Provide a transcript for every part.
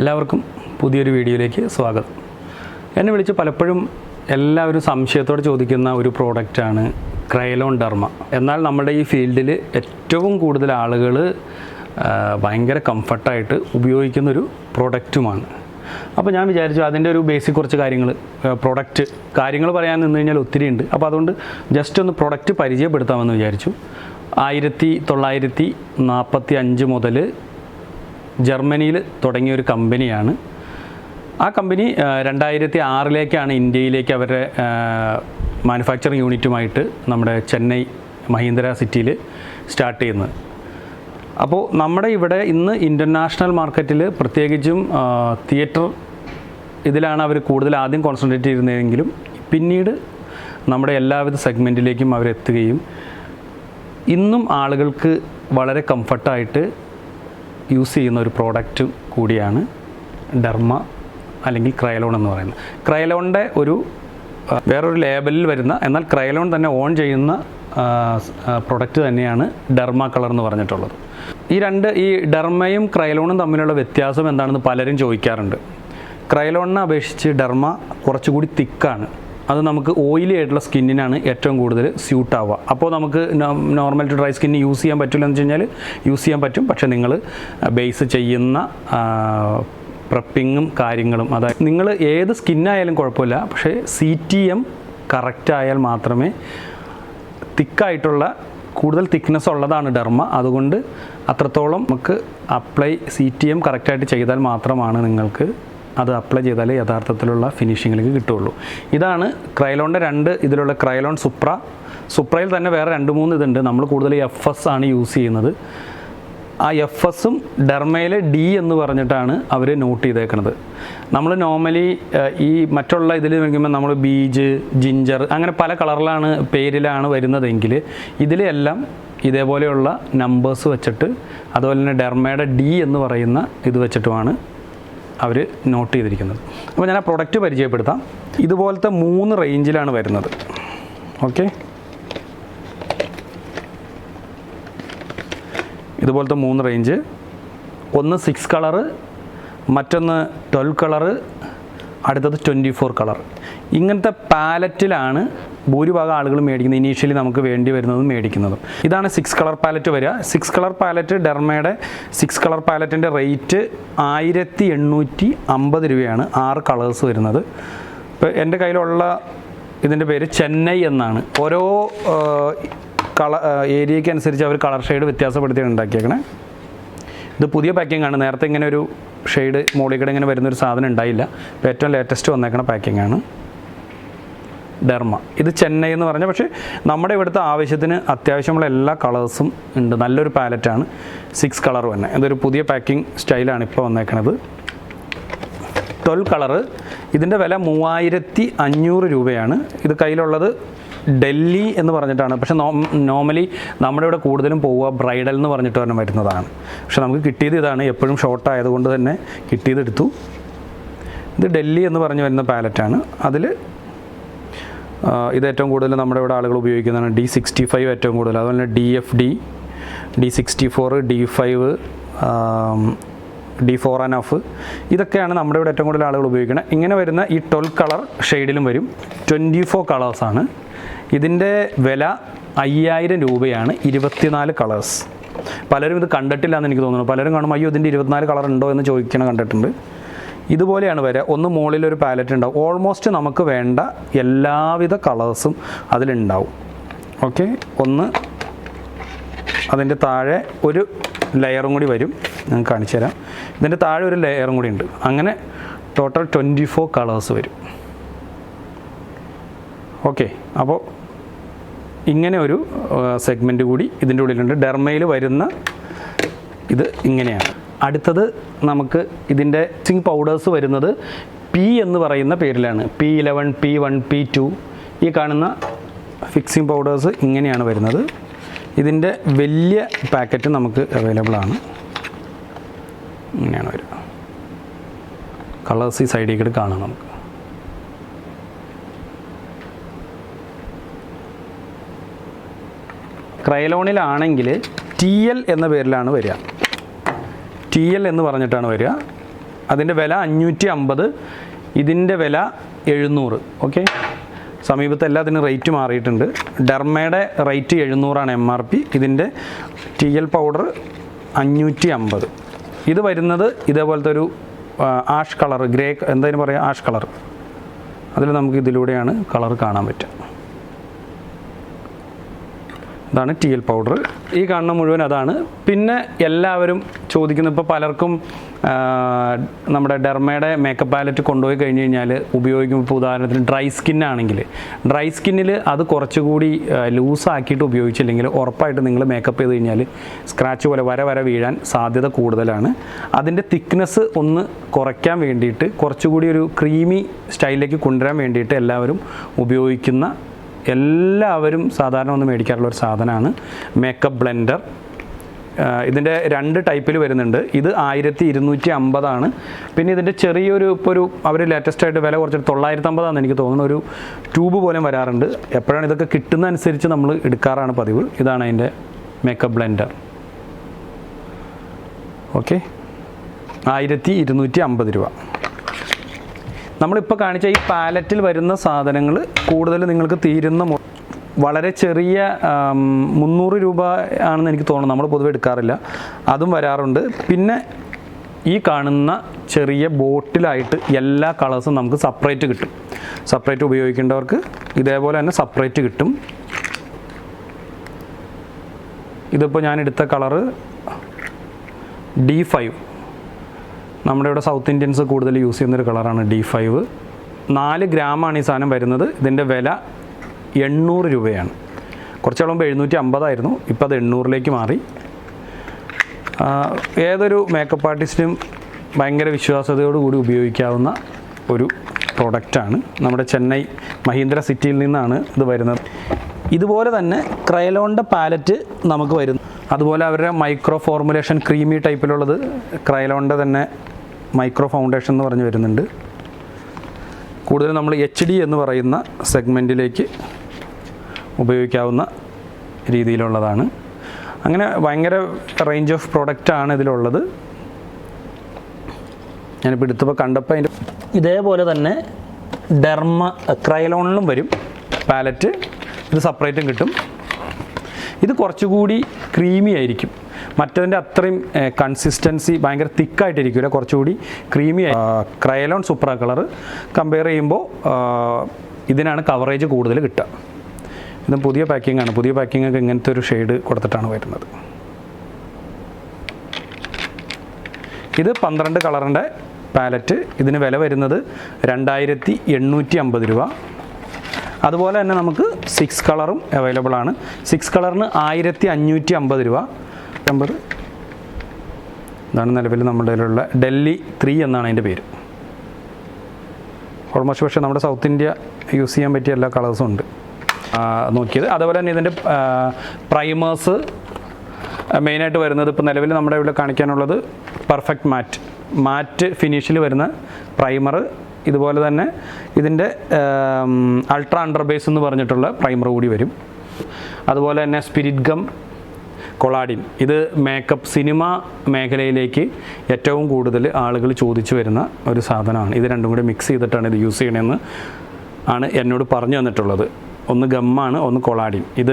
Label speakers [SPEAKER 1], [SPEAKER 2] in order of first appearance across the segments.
[SPEAKER 1] എല്ലാവർക്കും പുതിയൊരു വീഡിയോയിലേക്ക് സ്വാഗതം. എന്നെ വിളിച്ച് പലപ്പോഴും എല്ലാവരും സംശയത്തോടെ ചോദിക്കുന്ന ഒരു പ്രോഡക്റ്റാണ് ക്രയോലോൺ ഡെർമ. എന്നാൽ നമ്മുടെ ഈ ഫീൽഡിൽ ഏറ്റവും കൂടുതൽ ആളുകൾ ഭയങ്കര കംഫർട്ടായിട്ട് ഉപയോഗിക്കുന്നൊരു പ്രോഡക്റ്റുമാണ്. അപ്പോൾ ഞാൻ വിചാരിച്ചു അതിൻ്റെ ഒരു ബേസിക് കുറച്ച് കാര്യങ്ങൾ പറയാൻ നിന്ന് കഴിഞ്ഞാൽ ഒത്തിരി ഉണ്ട്. അപ്പോൾ അതുകൊണ്ട് ജസ്റ്റ് ഒന്ന് പ്രൊഡക്റ്റ് പരിചയപ്പെടുത്താമെന്ന് വിചാരിച്ചു. 1945 മുതൽ ജർമ്മനിയിൽ തുടങ്ങിയ ഒരു കമ്പനിയാണ്. ആ കമ്പനി 2006 ഇന്ത്യയിലേക്ക് അവരുടെ മാനുഫാക്ചറിങ് യൂണിറ്റുമായിട്ട് നമ്മുടെ ചെന്നൈ മഹീന്ദ്ര സിറ്റിയിൽ സ്റ്റാർട്ട് ചെയ്യുന്നത്. അപ്പോൾ നമ്മുടെ ഇവിടെ ഇന്ന് ഇൻ്റർനാഷണൽ മാർക്കറ്റിൽ പ്രത്യേകിച്ചും തിയേറ്റർ ഇതിലാണ് അവർ കൂടുതൽ ആദ്യം കോൺസെൻട്രേറ്റ് ചെയ്യുന്നതെങ്കിലും പിന്നീട് നമ്മുടെ എല്ലാവിധ സെഗ്മെൻറ്റിലേക്കും അവരെത്തുകയും ഇന്നും ആളുകൾക്ക് വളരെ കംഫർട്ടായിട്ട് യൂസ് ചെയ്യുന്ന ഒരു പ്രോഡക്റ്റ് കൂടിയാണ് ഡെർമ അല്ലെങ്കിൽ ക്രയോലോൺ എന്ന് പറയുന്നത്. ക്രയോലോണിൻ്റെ വേറൊരു ലേബലിൽ വരുന്ന എന്നാൽ ക്രയോലോൺ തന്നെ ഓൺ ചെയ്യുന്ന പ്രൊഡക്റ്റ് തന്നെയാണ് ഡെർമ കളർ എന്ന് പറഞ്ഞിട്ടുള്ളത്. ഈ ഡെർമയും ക്രയോലോണും തമ്മിലുള്ള വ്യത്യാസം എന്താണെന്ന് പലരും ചോദിക്കാറുണ്ട്. ക്രയോലോണിനെ അപേക്ഷിച്ച് ഡെർമ കുറച്ചുകൂടി തിക്കാണ്. അത് നമുക്ക് ഓയിലി ആയിട്ടുള്ള സ്കിന്നിനാണ് ഏറ്റവും കൂടുതൽ സ്യൂട്ടാവുക. അപ്പോൾ നമുക്ക് normal to dry skin use ചെയ്യാൻ പറ്റില്ല എന്ന് വെച്ച് കഴിഞ്ഞാൽ യൂസ് ചെയ്യാൻ പറ്റും. പക്ഷേ നിങ്ങൾ ബേസ് ചെയ്യുന്ന പ്രെപ്പിങ്ങും കാര്യങ്ങളും, അതായത് നിങ്ങൾ ഏത് സ്കിന്നായാലും കുഴപ്പമില്ല, പക്ഷേ CTM കറക്റ്റായാൽ മാത്രമേ തിക്കായിട്ടുള്ള കൂടുതൽ തിക്നെസ് ഉള്ളതാണ് ഡെർമ. അതുകൊണ്ട് അത്രത്തോളം നമുക്ക് CTM കറക്റ്റായിട്ട് ചെയ്താൽ മാത്രമാണ് നിങ്ങൾക്ക് അത് അപ്ലൈ ചെയ്താലേ യഥാർത്ഥത്തിലുള്ള ഫിനിഷിങ്ങിലേക്ക് കിട്ടുകയുള്ളൂ. ഇതാണ് ക്രയോലോണിൻ്റെ ഇതിലുള്ള ക്രയോലോൺ സുപ്രയിൽ തന്നെ വേറെ 2-3 ഇതുണ്ട്. നമ്മൾ കൂടുതൽ FS ആണ് യൂസ് ചെയ്യുന്നത്. ആ FSഉം ഡെർമയിൽ D എന്ന് പറഞ്ഞിട്ടാണ് അവർ നോട്ട് ചെയ്തേക്കുന്നത്. നമ്മൾ നോർമലി ഈ മറ്റുള്ള ഇതിൽ നോക്കുമ്പോൾ നമ്മൾ ബീജ്, ജിഞ്ചർ അങ്ങനെ പല പേരിലാണ് വരുന്നതെങ്കിൽ ഇതിലെല്ലാം ഇതേപോലെയുള്ള നമ്പേഴ്സ് വെച്ചിട്ട് അതുപോലെ തന്നെ ഡെർമയുടെ D എന്ന് പറയുന്ന ഇത് വെച്ചിട്ടുമാണ് അവർ നോട്ട് ചെയ്തിരിക്കുന്നത്. അപ്പോൾ ഞാൻ ആ പ്രൊഡക്റ്റ് പരിചയപ്പെടുത്താം. ഇതുപോലത്തെ 3 റേഞ്ചിലാണ് വരുന്നത്. ഓക്കെ, ഇതുപോലത്തെ 3 റേഞ്ച്. ഒന്ന് 6 കളറ്, മറ്റൊന്ന് 12 കളറ്, അടുത്തത് 24 കളർ. ഇങ്ങനത്തെ പാലറ്റിലാണ് ഭൂരിഭാഗം ആളുകൾ മേടിക്കുന്നത്. ഇനീഷ്യലി നമുക്ക് വേണ്ടി വരുന്നതും മേടിക്കുന്നതും ഇതാണ് 6 കളർ പാലറ്റ് വരിക. 6 കളർ പാലറ്റ് ഡെർമയുടെ 6 കളർ പാലറ്റിൻ്റെ റേറ്റ് 1850 രൂപയാണ് 6 കളേഴ്സ് വരുന്നത്. ഇപ്പോൾ എൻ്റെ കയ്യിലുള്ള ഇതിൻ്റെ പേര് ചെന്നൈ എന്നാണ്. ഓരോ ഏരിയയ്ക്ക് അനുസരിച്ച് അവർ കളർ ഷെയ്ഡ് വ്യത്യാസപ്പെടുത്തിയാണ് ഉണ്ടാക്കിയേക്കണേ. ഇത് പുതിയ പാക്കിംഗ് ആണ്. നേരത്തെ ഇങ്ങനെ ഒരു ഷെയ്ഡ് മോളിക്കടെ ഇങ്ങനെ വരുന്നൊരു സാധനം ഉണ്ടായില്ല. ഇപ്പോൾ ഏറ്റവും ലേറ്റസ്റ്റ് വന്നേക്കണ പാക്കിംഗ് ആണ് ഡെർമ. ഇത് ചെന്നൈ എന്ന് പറഞ്ഞാൽ, പക്ഷേ നമ്മുടെ ഇവിടുത്തെ ആവശ്യത്തിന് അത്യാവശ്യമുള്ള എല്ലാ കളേഴ്സും ഉണ്ട്. നല്ലൊരു പാലറ്റാണ്. 6 കളർ തന്നെ. ഇതൊരു പുതിയ പാക്കിംഗ് സ്റ്റൈലാണ് ഇപ്പോൾ വന്നേക്കണത്. 12 കളറ് ഇതിൻ്റെ വില 3500 രൂപയാണ്. ഇത് കയ്യിലുള്ളത് ഡൽഹി എന്ന് പറഞ്ഞിട്ടാണ്. പക്ഷേ നോർമലി നമ്മുടെ ഇവിടെ കൂടുതലും പോവുക ബ്രൈഡൽ എന്ന് പറഞ്ഞിട്ട് തന്നെ വരുന്നതാണ്. പക്ഷെ നമുക്ക് കിട്ടിയത് ഇതാണ്. എപ്പോഴും ഷോർട്ട് ആയതുകൊണ്ട് തന്നെ കിട്ടിയതെടുത്തു. ഇത് ഡൽഹി എന്ന് പറഞ്ഞു വരുന്ന പാലറ്റാണ്. അതിൽ ഇത് ഏറ്റവും കൂടുതൽ നമ്മുടെ ഇവിടെ ആളുകൾ ഉപയോഗിക്കുന്നതാണ് D65 ഏറ്റവും കൂടുതൽ. അതുപോലെ തന്നെ DFD, D64, D5, D4 ഇതൊക്കെയാണ് നമ്മുടെ ഇവിടെ ഏറ്റവും കൂടുതൽ ആളുകൾ ഉപയോഗിക്കുന്നത്. ഇങ്ങനെ വരുന്ന ഈ 12 കളർ ഷെയ്ഡിലും വരും. 24 കളേഴ്സാണ്. ഇതിൻ്റെ വില 5000 രൂപയാണ്. 24 കളേഴ്സ്. പലരും ഇത് കണ്ടിട്ടില്ല എന്ന് എനിക്ക് തോന്നുന്നു. പലരും കാണുമ്പോൾ അയ്യോ ഇതിൻ്റെ 24 കളർ ഉണ്ടോ എന്ന് ചോദിക്കണം കണ്ടിട്ടുണ്ട്. ഇതുപോലെയാണ് വരിക. ഒന്ന് മുകളിലൊരു പാലറ്റ് ഉണ്ടാവും. ഓൾമോസ്റ്റ് നമുക്ക് വേണ്ട എല്ലാവിധ കളേഴ്സും അതിലുണ്ടാവും. ഓക്കെ, ഒന്ന് അതിൻ്റെ താഴെ ഒരു ലെയറും കൂടി വരും. ഞാൻ കാണിച്ചു തരാം. ഇതിൻ്റെ താഴെ ഒരു ലെയറും കൂടി ഉണ്ട്. അങ്ങനെ ടോട്ടൽ 24 കളേഴ്സ് വരും. ഓക്കെ, അപ്പോൾ ഇങ്ങനെ ഒരു സെഗ്മെൻറ്റ് കൂടി ഇതിൻ്റെ ഉള്ളിലുണ്ട്. ഡെർമയിൽ വരുന്ന ഇത് ഇങ്ങനെയാണ്. അടുത്തത് നമുക്ക് ഇതിൻ്റെ ഫിക്സിംഗ് പൗഡേഴ്സ് വരുന്നത് P എന്ന് പറയുന്ന പേരിലാണ്. P11, P1, P2 ഈ കാണുന്ന ഫിക്സിംഗ് പൗഡേഴ്സ് ഇങ്ങനെയാണ് വരുന്നത്. ഇതിൻ്റെ വലിയ പാക്കറ്റ് നമുക്ക് അവൈലബിൾ ആണ്. ഇങ്ങനെയാണ് വരിക. കളേഴ്സ് ഈ സൈഡിൽ കൂടെ കാണാം നമുക്ക്. ക്രയോലോണിലാണെങ്കിൽ TL എന്ന പേരിലാണ് വരിക. TL എന്ന് പറഞ്ഞിട്ടാണ് വരിക. അതിൻ്റെ വില 550, ഇതിൻ്റെ വില 700. ഓക്കെ, സമീപത്ത് എല്ലാത്തിനും റേറ്റ് മാറിയിട്ടുണ്ട്. ഡെർമയുടെ റേറ്റ് 700 MRP. ഇതിൻ്റെ TL പൗഡർ 550. ഇത് വരുന്നത് ഇതേപോലത്തെ ഒരു ആഷ് കളർ, ഗ്രേ എന്തായാലും പറയാം, ആഷ് കളർ. അതിൽ നമുക്ക് ഇതിലൂടെയാണ് കളർ കാണാൻ പറ്റുക. ഇതാണ് TL പൗഡർ. ഈ കാണുന്ന മുഴുവൻ അതാണ്. പിന്നെ എല്ലാവരും ചോദിക്കുന്നത്, ഇപ്പോൾ പലർക്കും നമ്മുടെ ഡെർമയുടെ മേക്കപ്പ് പാലറ്റ് കൊണ്ടുപോയി കഴിഞ്ഞ് കഴിഞ്ഞാൽ ഉപയോഗിക്കുമ്പോൾ, ഇപ്പോൾ ഉദാഹരണത്തിന് ഡ്രൈ സ്കിന്നാണെങ്കിൽ, ഡ്രൈ സ്കിന്നിൽ അത് കുറച്ചുകൂടി ലൂസാക്കിയിട്ട് ഉപയോഗിച്ചില്ലെങ്കിൽ ഉറപ്പായിട്ട് നിങ്ങൾ മേക്കപ്പ് ചെയ്ത് കഴിഞ്ഞാൽ സ്ക്രാച്ച് പോലെ വര വീഴാൻ സാധ്യത കൂടുതലാണ്. അതിൻ്റെ തിക്നെസ് ഒന്ന് കുറയ്ക്കാൻ വേണ്ടിയിട്ട്, കുറച്ചുകൂടി ഒരു ക്രീമി സ്റ്റൈലിലേക്ക് കൊണ്ടുവരാൻ വേണ്ടിയിട്ട് എല്ലാവരും സാധാരണ ഒന്ന് മേടിക്കാറുള്ള ഒരു സാധനമാണ് മേക്കപ്പ് ബ്ലെൻഡർ. ഇതിൻ്റെ 2 ടൈപ്പിൽ വരുന്നുണ്ട്. ഇത് 1250. പിന്നെ ഇതിൻ്റെ ചെറിയൊരു അവർ ലേറ്റസ്റ്റായിട്ട് വില കുറച്ചിട്ട് 950 എനിക്ക് തോന്നുന്നു. ഒരു ട്യൂബ് പോലും വരാറുണ്ട്. എപ്പോഴാണ് ഇതൊക്കെ കിട്ടുന്ന അനുസരിച്ച് നമ്മൾ എടുക്കാറാണ് പതിവ്. ഇതാണ് അതിൻ്റെ മേക്കപ്പ് ബ്ലെൻഡർ. ഓക്കെ, 1250 രൂപ. നമ്മളിപ്പോൾ കാണിച്ച ഈ പാലറ്റിൽ വരുന്ന സാധനങ്ങൾ കൂടുതൽ നിങ്ങൾക്ക് തീരുന്ന വളരെ ചെറിയ 300 രൂപ ആണെന്ന് എനിക്ക് തോന്നുന്നു. നമ്മൾ പൊതുവെ എടുക്കാറില്ല, അതും വരാറുണ്ട്. പിന്നെ ഈ കാണുന്ന ചെറിയ ബോട്ടിലായിട്ട് എല്ലാ കളേഴ്സും നമുക്ക് സെപ്പറേറ്റ് കിട്ടും. സെപ്പറേറ്റ് ഉപയോഗിക്കേണ്ടവർക്ക് ഇതേപോലെ തന്നെ സെപ്പറേറ്റ് കിട്ടും. ഇതിപ്പോൾ ഞാൻ എടുത്ത കളറ് D5. നമ്മുടെ ഇവിടെ സൗത്ത് ഇന്ത്യൻസ് കൂടുതൽ യൂസ് ചെയ്യുന്നൊരു കളറാണ് D5. 4 ഗ്രാമാണ് ഈ സാധനം വരുന്നത്. ഇതിൻ്റെ വില 800 രൂപയാണ്. കുറച്ച് മുമ്പ് 750 ഇപ്പോൾ അത് 800ലേക്ക് മാറി. ഏതൊരു മേക്കപ്പ് ആർട്ടിസ്റ്റും ഭയങ്കര വിശ്വാസ്യതയോടുകൂടി ഉപയോഗിക്കാവുന്ന ഒരു പ്രോഡക്റ്റാണ്. നമ്മുടെ ചെന്നൈ മഹീന്ദ്ര സിറ്റിയിൽ നിന്നാണ് ഇത് വരുന്നത്. ഇതുപോലെ തന്നെ ക്രയോലോണിൻ്റെ പാലറ്റ് നമുക്ക് വരുന്നു. അതുപോലെ അവരുടെ മൈക്രോ ഫോർമുലേഷൻ ക്രീമി ടൈപ്പിലുള്ളത് ക്രയോലോണിൻ്റെ തന്നെ മൈക്രോ ഫൗണ്ടേഷൻ എന്ന് പറഞ്ഞ് വരുന്നുണ്ട്. കൂടുതൽ നമ്മൾ HD എന്ന് പറയുന്ന സെഗ്മെൻറ്റിലേക്ക് ഉപയോഗിക്കാവുന്ന രീതിയിലുള്ളതാണ്. അങ്ങനെ ഭയങ്കര റേഞ്ച് ഓഫ് പ്രോഡക്റ്റാണ് ഇതിലുള്ളത്. ഞാനിപ്പോൾ എടുത്തപ്പോൾ കണ്ടപ്പോൾ അതിൻ്റെ ഇതേപോലെ തന്നെ ഡെർമ ക്രയോലോണിലും വരും പാലറ്റ്. ഇത് സെപ്പറേറ്റും കിട്ടും. ഇത് കുറച്ചുകൂടി ക്രീമി ആയിരിക്കും. മറ്റതിൻ്റെ അത്രയും കൺസിസ്റ്റൻസി ഭയങ്കര തിക്കായിട്ടിരിക്കില്ല, കുറച്ചുകൂടി ക്രീമി. ക്രയോലോൺ സൂപ്പർ കളർ കമ്പയർ ചെയ്യുമ്പോൾ ഇതിനാണ് കവറേജ് കൂടുതൽ കിട്ടുക. ഇത് പുതിയ പാക്കിംഗ് ആണ്. പുതിയ പാക്കിംഗ് ഒക്കെ ഇങ്ങനത്തെ ഒരു ഷെയ്ഡ് കൊടുത്തിട്ടാണ് വരുന്നത്. ഇത് 12 കളറിൻ്റെ പാലറ്റ്. ഇതിന് വില വരുന്നത് 2850 രൂപ. അതുപോലെ തന്നെ നമുക്ക് 6 കളറും അവൈലബിൾ ആണ്. 6 കളറിന് 1550 രൂപ. ഇതാണ് നിലവിൽ നമ്മുടെ കയ്യിലുള്ള ഡൽഹി 3 എന്നാണ് അതിൻ്റെ പേര്. ഓൾമോസ്റ്റ് പക്ഷേ നമ്മുടെ സൗത്ത് ഇന്ത്യ യൂസ് ചെയ്യാൻ പറ്റിയ എല്ലാ കളേഴ്സും ഉണ്ട് നോക്കിയത്. അതുപോലെ തന്നെ ഇതിൻ്റെ പ്രൈമേഴ്സ് മെയിനായിട്ട് വരുന്നത് ഇപ്പോൾ നിലവിൽ നമ്മുടെ ഇവിടെ കാണിക്കാനുള്ളത് പെർഫെക്റ്റ് മാറ്റ് ഫിനിഷിൽ വരുന്ന പ്രൈമർ. ഇതുപോലെ തന്നെ ഇതിൻ്റെ അൾട്രാ അണ്ടർ ബേസ് എന്ന് പറഞ്ഞിട്ടുള്ള പ്രൈമർ കൂടി വരും. അതുപോലെ തന്നെ സ്പിരിറ്റ് ഗം, കൊളാഡിൻ. ഇത് മേക്കപ്പ് സിനിമ മേഖലയിലേക്ക് ഏറ്റവും കൂടുതൽ ആളുകൾ ചോദിച്ചു വരുന്ന ഒരു സാധനമാണ്. ഇത് രണ്ടും കൂടി മിക്സ് ചെയ്തിട്ടാണ് ഇത് യൂസ് ചെയ്യണമെന്ന് ആണ് എന്നോട് പറഞ്ഞു തന്നിട്ടുള്ളത്. ഒന്ന് ഗമ്മാണ്, ഒന്ന് കൊളാഡിൻ. ഇത്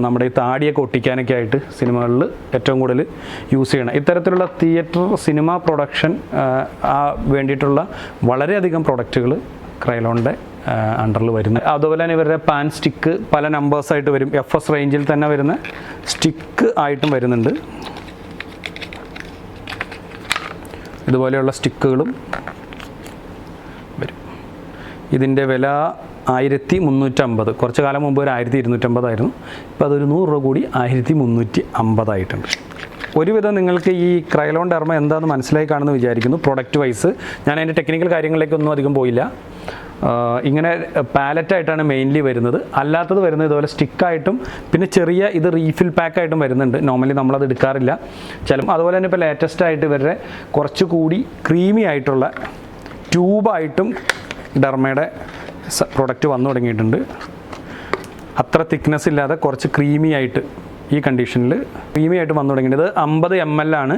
[SPEAKER 1] നമ്മുടെ ഈ താടിയൊക്കെ ഒട്ടിക്കാനൊക്കെ ആയിട്ട് സിനിമകളിൽ ഏറ്റവും കൂടുതൽ യൂസ് ചെയ്യണം. ഇത്തരത്തിലുള്ള തിയേറ്റർ സിനിമ പ്രൊഡക്ഷൻ വേണ്ടിയിട്ടുള്ള വളരെയധികം പ്രൊഡക്റ്റുകൾ ക്രയോലോണിൻ്റെ അണ്ടറിൽ വരുന്നത്. അതുപോലെ തന്നെ ഇവരുടെ പാൻ സ്റ്റിക്ക് പല നമ്പേഴ്സായിട്ട് വരും. FS റേഞ്ചിൽ തന്നെ വരുന്ന സ്റ്റിക്ക് ആയിട്ടും വരുന്നുണ്ട്. ഇതുപോലെയുള്ള സ്റ്റിക്കുകളും വരും. ഇതിൻ്റെ വില 1350. കുറച്ച് കാലം മുമ്പ് ഒരു 1250 ഇപ്പോൾ അതൊരു 100 രൂപ കൂടി 1350 ആയിട്ടുണ്ട്. ഒരുവിധം നിങ്ങൾക്ക് ഈ ക്രയോലോൺ ഡെർമ എന്താണെന്ന് മനസ്സിലായി കാണുമെന്ന് വിചാരിക്കുന്നു. പ്രൊഡക്റ്റ് വൈസ് ഞാൻ അതിൻ്റെ ടെക്നിക്കൽ കാര്യങ്ങളിലേക്കൊന്നും അധികം പോയില്ല. ഇങ്ങനെ പാലറ്റായിട്ടാണ് മെയിൻലി വരുന്നത്. അല്ലാത്തത് വരുന്നത് ഇതുപോലെ സ്റ്റിക്കായിട്ടും പിന്നെ ചെറിയ ഇത് റീഫിൽ പാക്കായിട്ടും വരുന്നുണ്ട്. നോർമലി നമ്മളത് എടുക്കാറില്ല. അതുപോലെ തന്നെ ഇപ്പോൾ ലേറ്റസ്റ്റ് ആയിട്ട് ഇവരുടെ കുറച്ചുകൂടി ക്രീമി ആയിട്ടുള്ള ട്യൂബായിട്ടും ഡെർമയുടെ പ്രൊഡക്റ്റ് വന്നു തുടങ്ങിയിട്ടുണ്ട്. അത്ര തിക്നെസ് ഇല്ലാതെ കുറച്ച് ക്രീമി ആയിട്ട് ഈ കണ്ടീഷനിൽ പ്രീമിയമായിട്ട് വന്നു തുടങ്ങിയത് 50 ml ആണ്.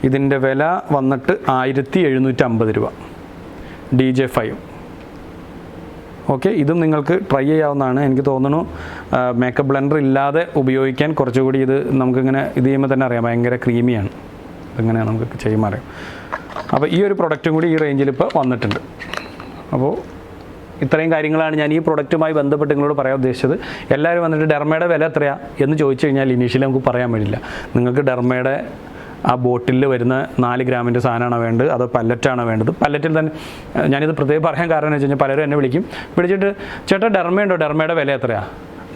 [SPEAKER 1] ഇതിൻ്റെ വില വന്നിട്ട് 1750 രൂപ. DJ5. ഓക്കെ, ഇതും നിങ്ങൾക്ക് ട്രൈ ചെയ്യാവുന്നതാണ്. എനിക്ക് തോന്നുന്നു മേക്കപ്പ് ബ്ലെൻഡർ ഇല്ലാതെ ഉപയോഗിക്കാൻ കുറച്ചുകൂടി ഇത് നമുക്കിങ്ങനെ ഇത് ചെയ്യുമ്പോൾ തന്നെ അറിയാം, ഭയങ്കര ക്രീമിയാണ്. ഇങ്ങനെ നമുക്ക് ചെയ്യുമ്പോൾ അറിയാം. അപ്പോൾ ഈ ഒരു പ്രൊഡക്റ്റും കൂടി ഈ റേഞ്ചിൽ ഇപ്പോൾ വന്നിട്ടുണ്ട്. അപ്പോൾ ഇത്രയും കാര്യങ്ങളാണ് ഞാൻ ഈ പ്രൊഡക്റ്റുമായി ബന്ധപ്പെട്ട് നിങ്ങളോട് പറയാൻ ഉദ്ദേശിച്ചത്. എല്ലാവരും വന്നിട്ട് ഡെർമയുടെ വില എത്രയാണ് എന്ന് ചോദിച്ചു കഴിഞ്ഞാൽ ഇനീഷ്യലി നമുക്ക് പറയാൻ പറ്റില്ല. നിങ്ങൾക്ക് ഡെർമയുടെ ആ ബോട്ടിലിൽ വരുന്ന 4 ഗ്രാമിൻ്റെ സാധനമാണോ വേണ്ടത്, അതോ പല്ലറ്റാണോ വേണ്ടത്? പല്ലറ്റിൽ തന്നെ ഞാനിത് പ്രത്യേകം പറയാൻ കാരണം എന്ന് വെച്ച് കഴിഞ്ഞാൽ പലരും എന്നെ വിളിച്ചിട്ട് ചേട്ടാ ഡെർമയുണ്ടോ, ഡെർമയുടെ വില എത്രയാണ്,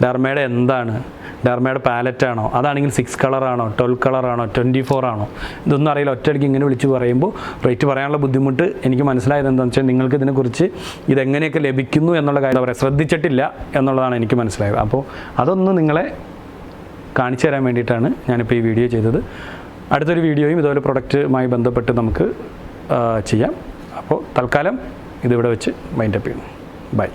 [SPEAKER 1] ഡെർമയുടെ എന്താണ്, ഡെർമയുടെ പാലറ്റാണോ, അതാണെങ്കിൽ 6 കളറാണോ 12 കളറാണോ 24 ആണോ, ഇതൊന്നും അറിയില്ല. ഒറ്റയടിക്ക് ഇങ്ങനെ വിളിച്ച് പറയുമ്പോൾ റേറ്റ് പറയാനുള്ള ബുദ്ധിമുട്ട് എനിക്ക് മനസ്സിലായത് എന്താണെന്ന് വെച്ചാൽ നിങ്ങൾക്ക് ഇതിനെക്കുറിച്ച് ഇതെങ്ങനെയൊക്കെ ലഭിക്കുന്നു എന്നുള്ള കാര്യം പറയാം ശ്രദ്ധിച്ചിട്ടില്ല എന്നുള്ളതാണ് എനിക്ക് മനസ്സിലായത്. അപ്പോൾ അതൊന്ന് നിങ്ങളെ കാണിച്ചു തരാൻ വേണ്ടിയിട്ടാണ് ഞാനിപ്പോൾ ഈ വീഡിയോ ചെയ്തത്. അടുത്തൊരു വീഡിയോയും ഇതുപോലെ പ്രൊഡക്റ്റുമായി ബന്ധപ്പെട്ട് നമുക്ക് ചെയ്യാം. അപ്പോൾ തൽക്കാലം ഇതിവിടെ വെച്ച് വൈൻഡപ്പ് ചെയ്യുന്നു. ബൈ.